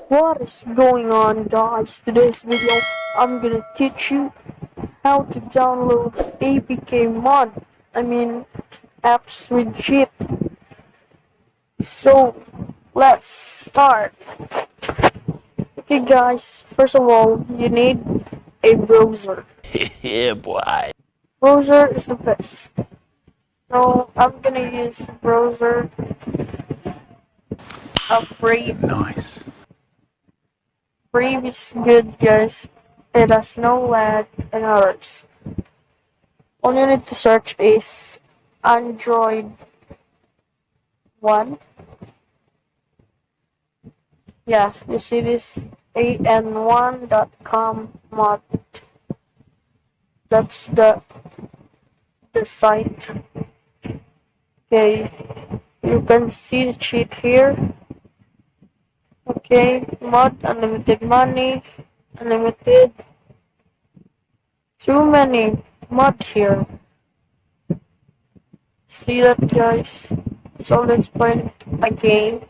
What is going on, guys? Today's video I'm gonna teach you how to download APK mod. I mean apps with cheat. So let's start. Okay guys, first of all you need a browser. Yeah, boy. Browser is the best. So I'm gonna use browser Brave. Nice. Brave is good, guys. It has no lag and errors. All you need to search is Android 1. Yeah, you see this an1.com mod. That's the site. Okay, you can see the cheat here. Okay, mod, unlimited money, unlimited. Too many mod here. See that, guys? So let's play a game.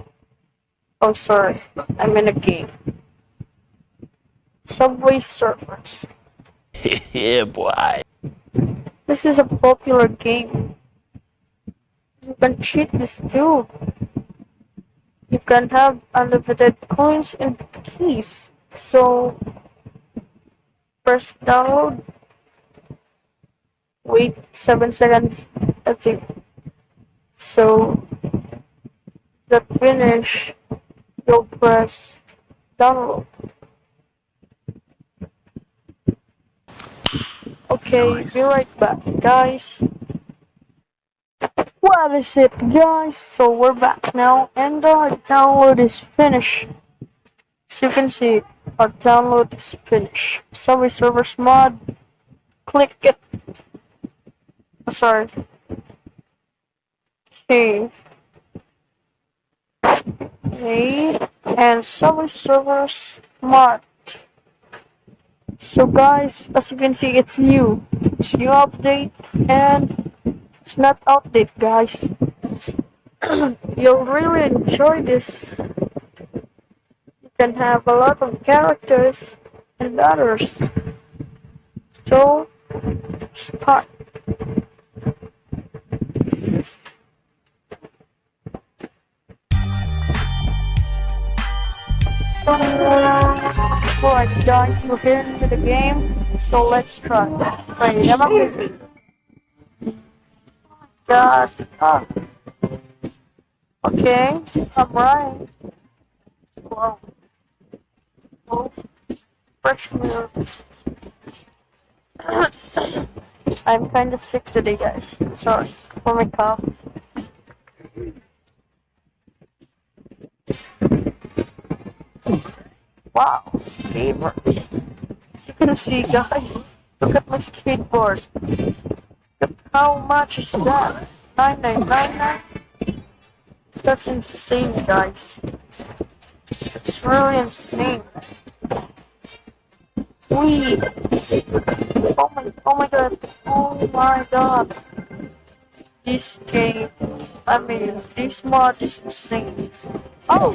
Oh, sorry, I'm in a game. Subway Surfers. Yeah, boy. This is a popular game. You can cheat this too. You can have unlimited coins and keys. So, first download. Wait 7 seconds. That's it. So, the finish, you'll press download. Okay, Nice. be right back, guys. What is it, guys? So we're back now, and our download is finished. As you can see, our download is finished. Subway Servers mod. Click it. Oh, sorry. Okay. Okay. And Subway Servers mod. So guys, as you can see, it's new. It's new update, and it's not update, guys. You'll really enjoy this. You can have a lot of characters and others. So, start. Alright guys, we're here into the game, so let's try. Wait, am I busy? God, okay, I'm right. Wow. Oh, fresh meals. I'm kinda sick today, guys. Sorry for my cough. Wow, skateboard. As you can see, guys, look at my skateboard. Look how much is that? 9999? That's insane, guys. It's really insane. Wee! Oh my god. Oh my god. This game, I mean, this mod is insane. Oh!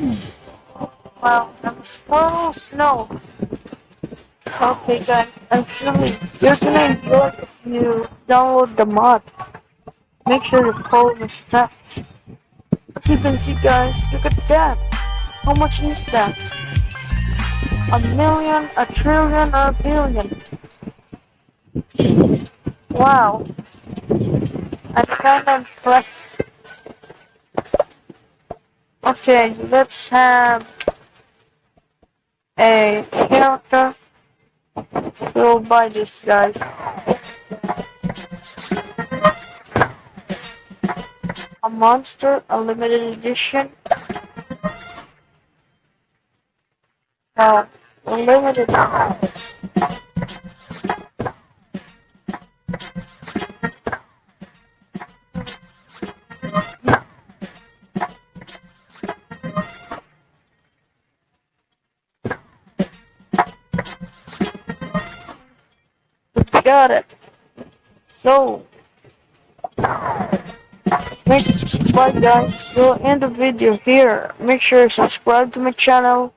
Wow, I'm supposed no. Okay guys, actually, you're gonna enjoy if you download the mod. Make sure to follow the steps. As you can see guys, look at that. How much is that? A million, a trillion, or a billion? Wow. I'm kinda impressed. Okay, let's have a character. We'll buy this, guys. A monster, a limited edition. Limited. Got it. So, bye guys. We'll end the video here. Make sure to subscribe to my channel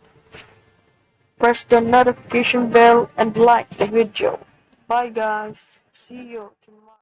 press the notification bell and like the video. Bye guys. See you tomorrow.